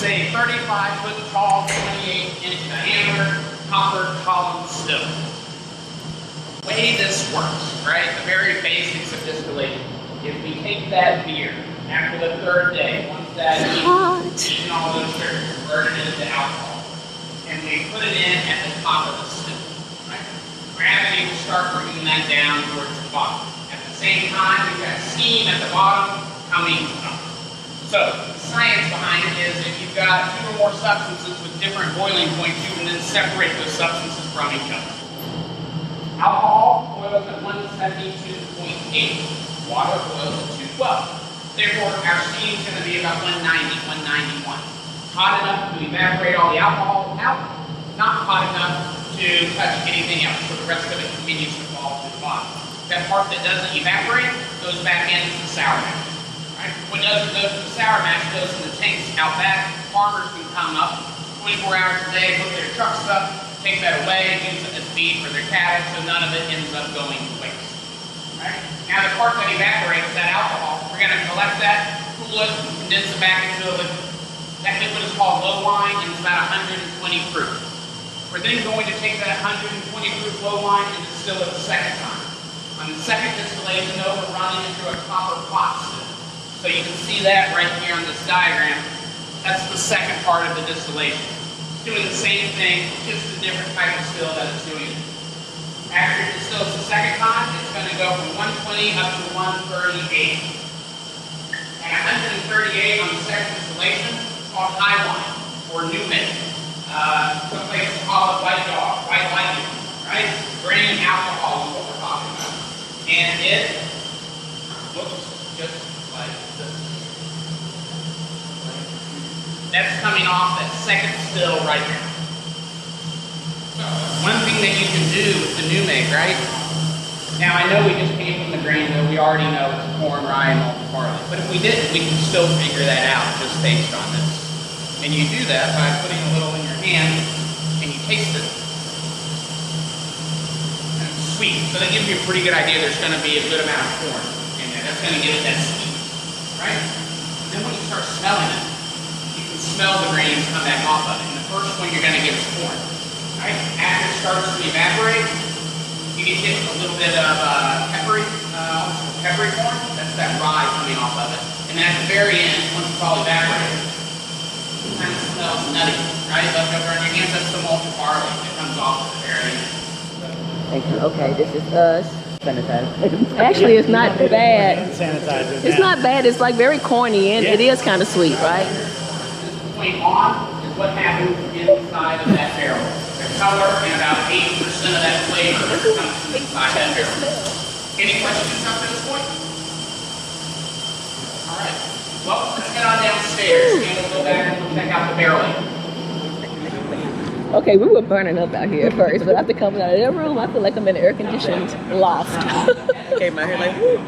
is a 35-foot tall, 28-inch diameter copper column still. The way this works, right? The very basics of distillation. If we take that beer after the third day, once that eaten all those sugars, converted it into alcohol, and we put it in at the top of the still, right? Gravity will start bringing that down towards the bottom. At the same time, we've got steam at the bottom coming up. So, the science behind it is if you've got two or more substances with different boiling points, you can then separate those substances from each other. Alcohol boils at 172.8. Water boils at 212. Therefore, our steam is going to be about 190, 191. Hot enough to evaporate all the alcohol out, not hot enough to touch anything else, so the rest of it continues to fall to the bottom. That part that doesn't evaporate goes back into the sour mash. Right? What doesn't go to the sour mash goes in the tanks out back. Farmers can come up 24 hours a day, hook their trucks up, take that away, use it as feed for their cattle, so none of it ends up going to waste. Right? Now the part that evaporates, that alcohol, we're going to collect that, cool it, condense it back into a liquid. That liquid is called low wine, and it's about 120 proof. We're then going to take that 120 proof low wine and distill it a second time. On the second distillation, though, we're running it through a copper pot still. So you can see that right here on this diagram. That's the second part of the distillation. It's doing the same thing, just a different type of still that it's doing. After it distills the second time, it's going to go from 120 up to 138. At 138 on the second distillation, it's called high wine, or newbie. Some places call it white dog, white lightning, right? Grain alcohol is what we're talking about. And it looks just like this. That's coming off that second still right here. So, one thing that you can do with the new make, right? Now I know we just came from the grain mill, we already know it's corn, rye, and malted barley. But if we didn't, we can still figure that out just based on this. And you do that by putting a little in your hand and you taste it. And it's sweet. So that gives you a pretty good idea there's going to be a good amount of corn in there. That's going to give it that sweet, right? And then when you start smelling it, you can smell the grains come back off of it. And the first one you're going to get is corn. Right? After it starts to evaporate, you get hit with a little bit of peppery corn. That's that rye coming off of it. And then at the very end, once it's all evaporated, it kind of smells nutty, right? Left over on your hands, that's the malted barley that comes off at the very end. Thank you. Okay, this is us. Actually, it's not bad. It's not bad. It's like very corny and it is kind of sweet, right? This point on is what happens inside of that barrel. The color and about 80% of that flavor comes from inside that barrel. Any questions up to this point? All right. Well, let's head on downstairs and we'll go back and we'll check out the barrel. Okay, we were burning up out here at first, but after coming out of that room, I feel like I'm in an air-conditioned loft. Came out here like, woo.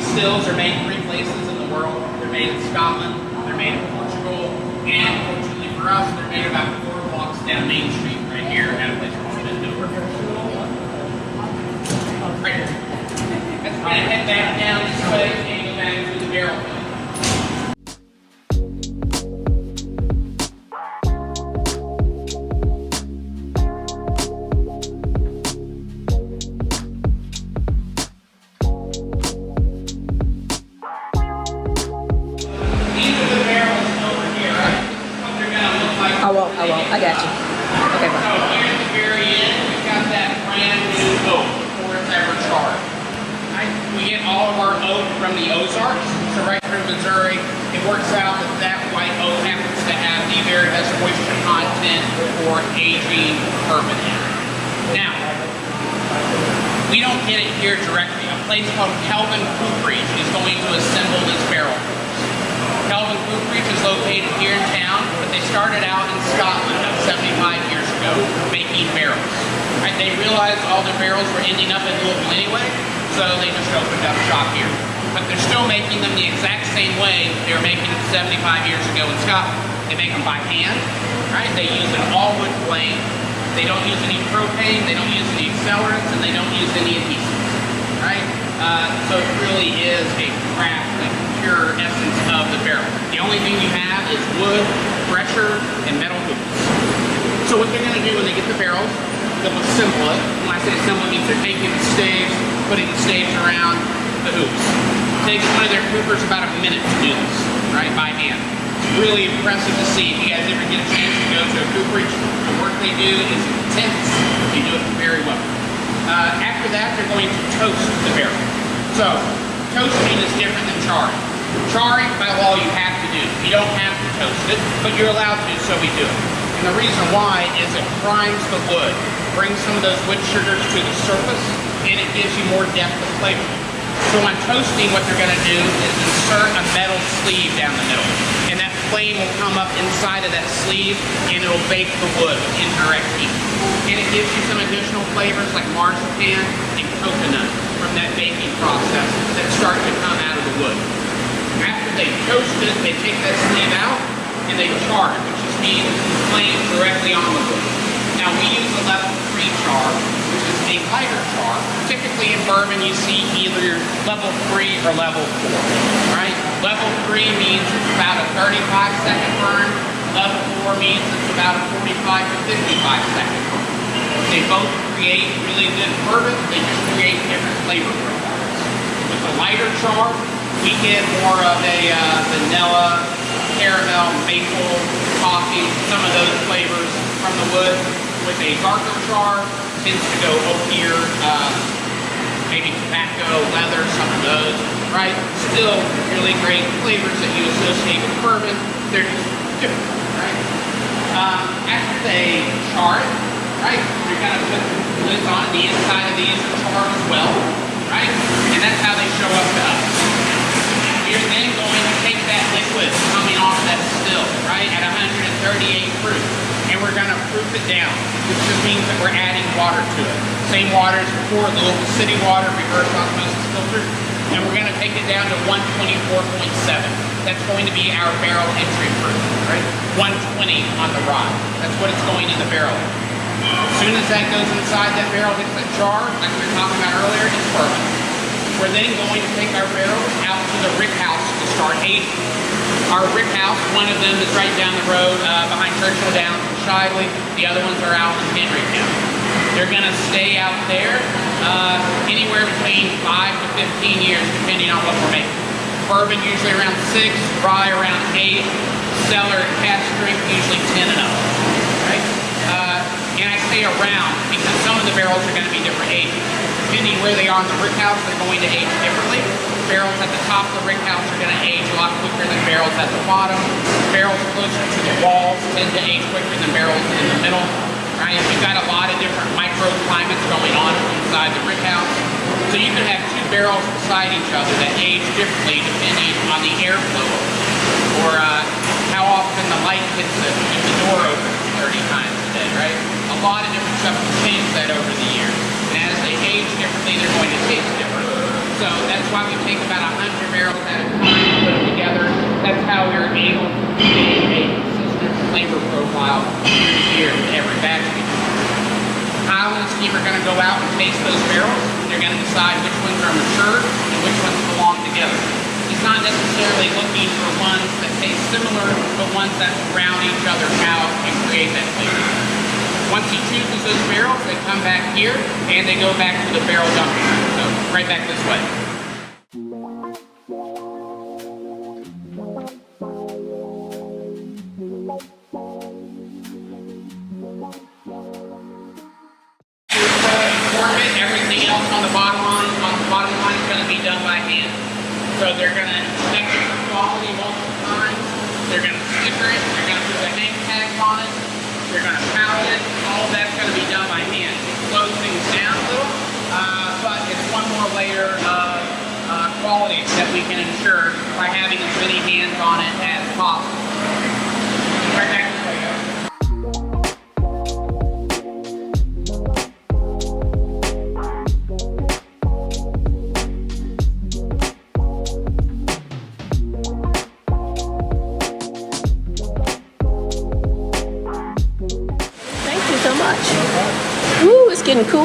Stills are made 3 places in the world. They're made in Scotland, they're made in Portugal, and fortunately for us, they're made about 4 blocks down Main Street right here at a place called Distillery. Right. Let's try to head back down this way and go back through the barrel. I got you. Okay, bye. So here at the very end, we've got that brand new oak before it's ever charred. Right? We get all of our oak from the Ozarks, so right through Missouri. It works out that that white oak happens to have the very best moisture content for aging bourbon in it. Now, we don't get it here directly. A place called Kelvin Cooperage is going to assemble this barrel for us. Kelvin Cooperage is located here in town, but they started out in Scotland about 75 years ago making barrels. Right? They realized all their barrels were ending up in Louisville anyway, so they just opened up shop here. But they're still making them the exact same way they were making them 75 years ago in Scotland. They make them by hand, right? They use an all-wood flame. They don't use any propane, they don't use any accelerants, and they don't use any adhesives, right? So it really is a craft, the pure essence of the barrel. The only thing you have is wood, pressure, and metal hoops. So what they're gonna do when they get the barrels, they'll assemble it. When I say assemble, it means they're taking the staves, putting the staves around the hoops. It takes one of their coopers about a minute to do this, right, by hand. It's really impressive to see. If you guys ever get a chance to go to a cooperage, the work they do is intense. They do it very well. After that, they're going to toast the barrel. So, toasting is different than charring. Charring, by law, you have to do. You don't have to toast it, but you're allowed to, so we do it. And the reason why is it primes the wood, brings some of those wood sugars to the surface, and it gives you more depth of flavor. So on toasting, what they're going to do is insert a metal sleeve down the middle, and that flame will come up inside of that sleeve, and it'll bake the wood with indirect heat. And it gives you some additional flavors like marzipan and coconut from that baking process that start to come out of the wood. After they toast it, they take that sleeve out, and they char it, which just means flame directly on the wood. Now we use a level 3 char, which is a lighter char. Typically in bourbon you see either level 3 or level 4, right? Level 3 means it's about a 35-second burn. Level 4 means it's about a 45 to 55-second burn. They both create really good bourbon, they just create different flavor profiles. With the lighter char, we get more of a vanilla, caramel, maple, coffee, some of those flavors from the wood. With a darker char, tends to go oakier, maybe tobacco, leather, some of those, right? Still really great flavors that you associate with bourbon. They're just different, right? After they char it, right, you're gonna put the lids on it. The inside of these are charred as well, right? And that's how they show up to us. You're then going to take that liquid coming off that still, right, at 138 proof. And we're going to proof it down, which just means that we're adding water to it. Same water as before, the local city water, reverse osmosis filter. And we're going to take it down to 124.7. That's going to be our barrel entry proof, right? 120 on the rye. That's what it's going in the barrel. As soon as that goes inside that barrel, hits that jar, like we were talking about earlier, it's bourbon. We're then going to take our barrels out to the rick house to start aging. Our rick house, one of them is right down the road behind Churchill Downs in Shiley. The other ones are out in Henry County. They're going to stay out there anywhere between 5 to 15 years, depending on what we're making. Bourbon usually around 6, rye around 8, cellar and cask strength usually 10 and up. Right? And I say around because some of the barrels are going to be different ages. Depending where they are in the rick house, they're going to age differently. Barrels at the top of the rick house are going to age a lot quicker than barrels at the bottom. Barrels closer to the walls tend to age quicker than barrels in the middle. Right? We've got a lot of different microclimates going on inside the rick house. So you can have two barrels beside each other that age differently depending on the airflow or how often the light hits it if the door opens 30 times a day, right? A lot of different stuff can change that over the years. And as they age differently, they're going to taste different. So that's why we take about 100 barrels at a time and put them together. That's how we're able to create a consistent flavor profile year to year with every batch we do. Kyle and his team are going to go out and taste those barrels. They're going to decide which ones are mature and which ones belong together. He's not necessarily looking for ones that taste similar, but ones that round each other out and create that flavor. Once he chooses those barrels, they come back here and they go back to the barrel dumping. So right back this way. Everything else on the bottom line is going to be done by hand. So they're going to inspect it for quality multiple times. They're going to sticker it. They're going to put the hang tags on it. They're going to pallet it. All of that's going to be done by hand. It slows things down a little, but it's one more layer of quality that we can ensure by having as many hands on it as possible. Right back this way, guys.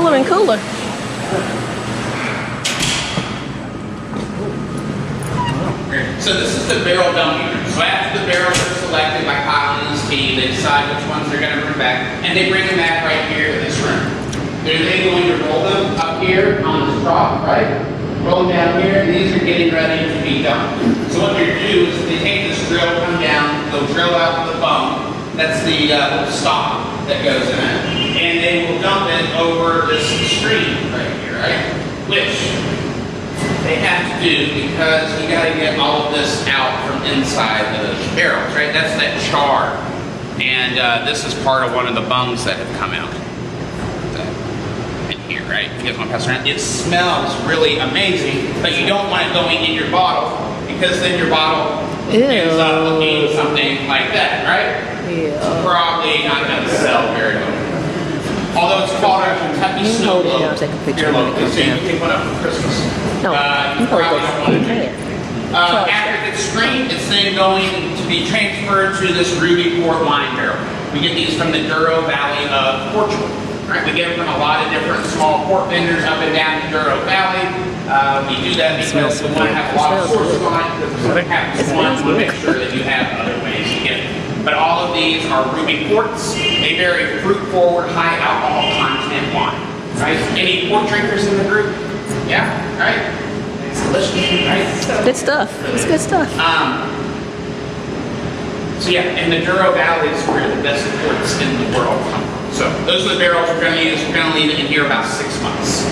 cooler and cooler. So this is the barrel dumping room. So after the barrels are selected by Kyle and his team, they decide which ones they're going to bring back, and they bring them back right here to this room. They're then going to roll them up here on this trough, right? Roll them down here, and these are getting ready to be dumped. So what they do is they take this drill, come down, they'll drill out the bung. That's the little stop that goes in it, and they will dump it over this stream right here, right? Which they have to do because you got to get all of this out from inside the barrels, right? That's that char. And this is part of one of the bungs that have come out. In here, right? You guys want to pass around? It smells really amazing, but you don't want it going in your bottle because then your bottle ends up looking something like that, right? Yeah. Probably not going to sell very well. Although it's called a Kentucky Snow Globe. I'll take a picture. Here, look, so you can take one up for Christmas. No, you probably don't want to do it. After it's screened, it's then going to be transferred to this ruby port wine barrel. We get these from the Douro Valley of Portugal. Right? We get them from a lot of different small port vendors up and down the Douro Valley. We do that because we want to have a lot of sources on it, because we want to make sure that you have other ways to get it. But all of these are ruby ports, a very fruit-forward, high alcohol content wine. Right? Any port drinkers in the group? Yeah, right? It's delicious, right? Good stuff. It's good stuff. So yeah, in the Douro Valley is where the best ports in the world come from. So those are the barrels we're going to use. We're going to leave it in here about 6 months.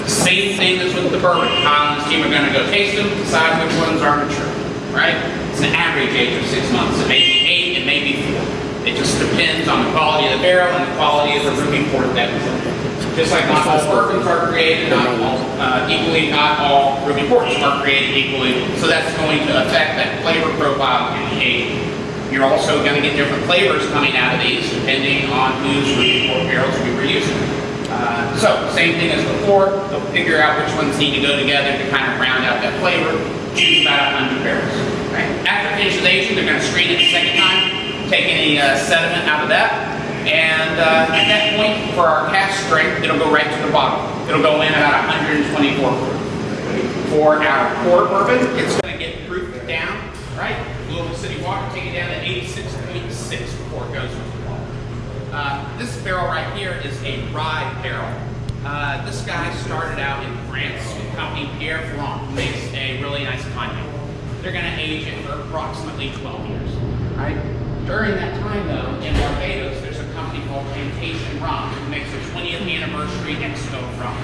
Same thing as with the bourbon. Kyle and his team are going to go taste them, decide which ones are mature. Right? It's an average age of 6 months. It may be 8, it may be 4. It just depends on the quality of the barrel and the quality of the ruby port that was in it. Just like not all bourbons are created, not all ruby ports are created equally. So that's going to affect that flavor profile in the aging. You're also going to get different flavors coming out of these depending on whose ruby port barrels we were using. So same thing as before, they'll figure out which ones need to go together to kind of round out that flavor. Choose about 100 barrels. Right? After finishes aging, they're going to screen it a second time, take any sediment out of that, and at that point, for our cask strength, it'll go right to the bottle. It'll go in about 124 proof. For our core bourbon, it's going to get proofed down, right? Louisville City Water, take it down to 86.6 before it goes into the bottle. This barrel right here is a rye barrel. This guy started out in France with a company Pierre Ferrand, who makes a really nice cognac. They're going to age it for approximately 12 years. Right? During that time, though, in Barbados, there's a company called Plantation Rum, who makes a 20th anniversary Expo rum.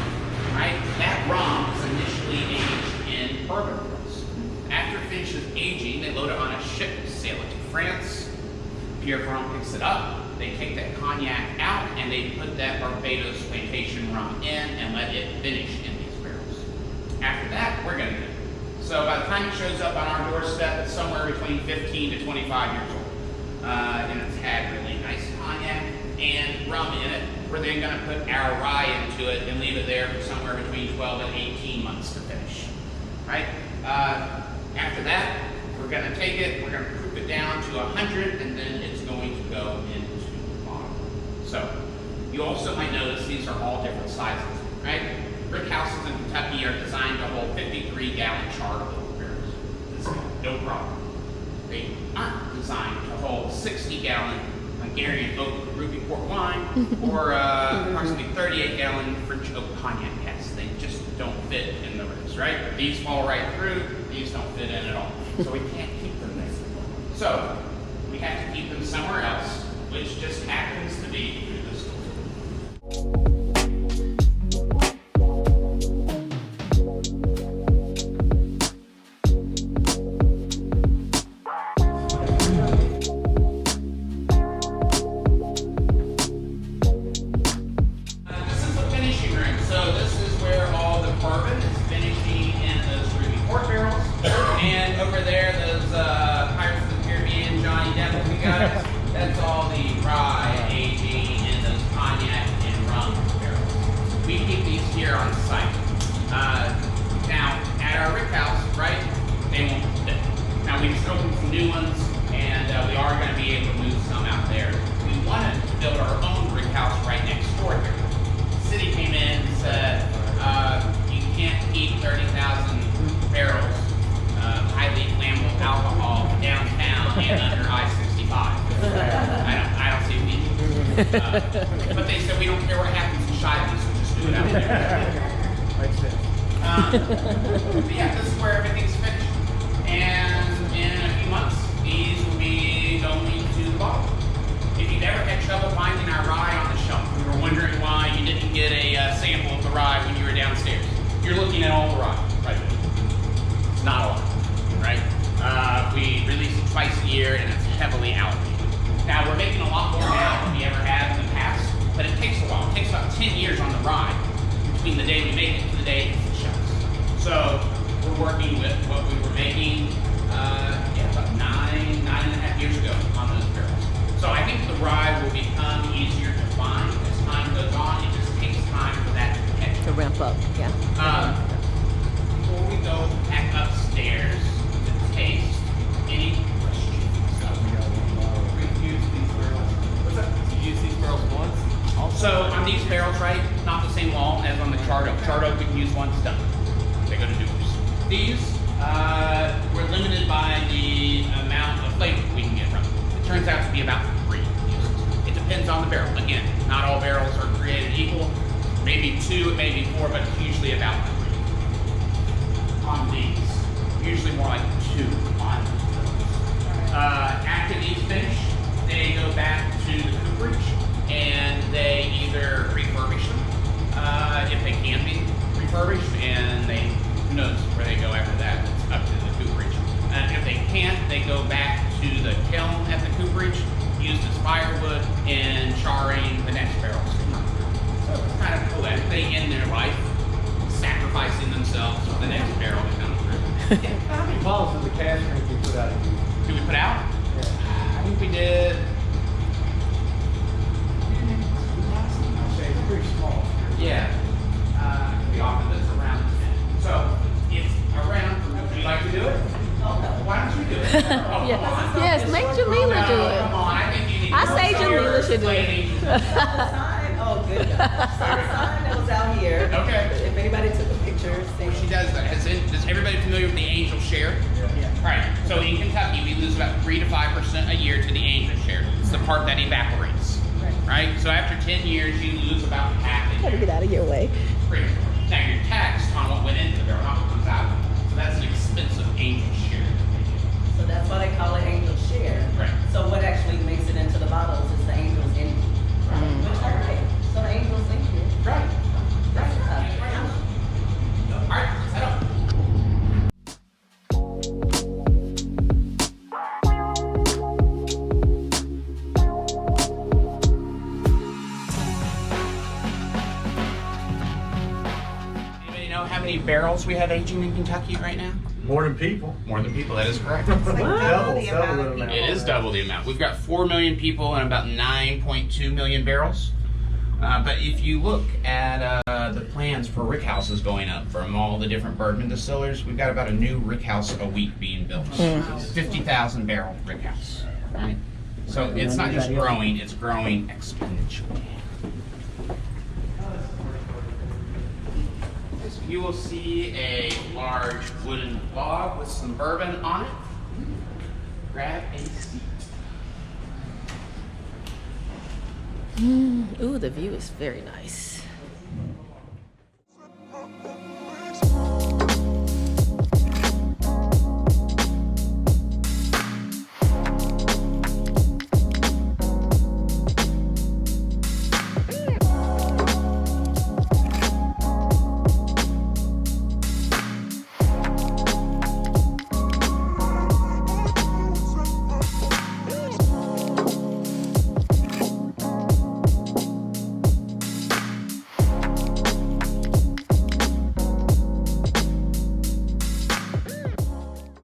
Right? That rum is initially aged in bourbon barrels. After it finishes aging, they load it on a ship to sail it to France. Pierre Ferrand picks it up. They take that cognac out and they put that Barbados Plantation rum in and let it finish in these barrels. After that, we're going to do it. So by the time it shows up on our doorstep, it's somewhere between 15 to 25 years old. And it's had really nice cognac and rum in it. We're then going to put our rye into it and leave it there for somewhere between 12 and 18 months to finish. Right? After that, we're going to take it, we're going to proof it down to 100, and then it's going to go into the bottle. So, you also might notice these are all different sizes, right? Brick houses in Kentucky are designed to hold 53-gallon charred oak barrels. This is no problem. They aren't designed to hold 60-gallon Hungarian oak ruby port wine or approximately 38-gallon French oak cognac casks. They just don't fit in the ribs, right? These fall right through. These don't fit in at all. So we can't keep them there. So we have to keep them somewhere else, which just happens to be through this door. That's all the rye aging in those cognac and rum barrels. We keep these here on site. Now, at our rick house, right, they won't fit. Now, we've opened some new ones, and we are going to be able to move some out there. We wanted to build our own rick house right next door here. city came in and said, you can't keep 30,000 barrels of highly flammable alcohol downtown and under I-65. I don't see the need. But they said, we don't care what happens in Shiloh, so just do it out there. Makes sense. But yeah, this is where everything's finished. And in a few months, these will be going to the bottle. If you've ever had trouble finding our rye on the shelf, we were wondering why you didn't get a sample of the rye when you were downstairs. You're looking at all the rye right there. It's not a lot, right? We release it twice a year, and it's heavily allocated. Now, we're making a lot more now than we ever have in the past, but it takes a while. It takes about 10 years on the rye between the day we make it to the day it hits the shelves. So we're working with what we were making about nine and a half years ago on those barrels. So I think the rye will become easier to find as time goes on. It just takes time for that to catch up. To ramp up, yeah. Before we go back upstairs to taste, any questions? We've used these barrels. What's up? You used these barrels once? So on these barrels, right, not the same wall as on the charred oak. Charred oak we can use once done. They go to dupers. These, we're limited by the amount of flavor we can get from them. It turns out to be about 3 uses. It depends on the barrel. Again, not all barrels are created equal. Maybe 2, maybe 4, but it's usually about 3 on these. Usually more like 2 on those. After these finish, they go back to the cooperage and they either refurbish them if they can be refurbished, and they, who knows where they go after that. It's up to the cooperage. If they can't, they go back to the kiln at the cooperage, used as firewood, and charring the next barrels. So it's kind of cool. Everybody in their life sacrificing themselves for the next barrel to come through. How many bottles of the cash drink you put out? Did we put out? Yeah. I think we did. I'd say it's pretty small. Yeah. We often it's around 10. So it's around. Would you like to do it? Why don't you do it? Oh, Yeah. come on. Yes, make Jamila do No, it. come on. I think you need I to say start Jamila should do it. explaining. Sign? Oh, good. So the sign that was out here. Okay. If anybody took a picture, What she see. does that. Is everybody familiar with the angel share? Yeah. All right. So in Kentucky, we lose about 3 to 5% a year to the angel share. It's the part that evaporates. Right. So after 10 years, you lose about half a Gotta year. get out of your way. Pretty much. Now you're taxed on what went into the barrel, not what comes out. So that's an expensive angel share. So that's why they call it angel share. Right. So what actually makes it into the bottles is the angel's in. Which are right. So the angel's in here. Right. That's All right. Let's head up. Anybody know how many barrels we have aging in Kentucky right now? More than people. More than people. That is correct. Double the amount the of amount. It is double the amount. We've got 4 million people and about 9.2 million barrels. But if you look at the plans for rick houses going up from all the different bourbon distillers, we've got about a new rick house a week being built. 50,000 barrel rick house. Right? So it's not just growing, it's growing exponentially. You will see a large wooden log with some bourbon on it. Grab a seat. Ooh, the view is very nice.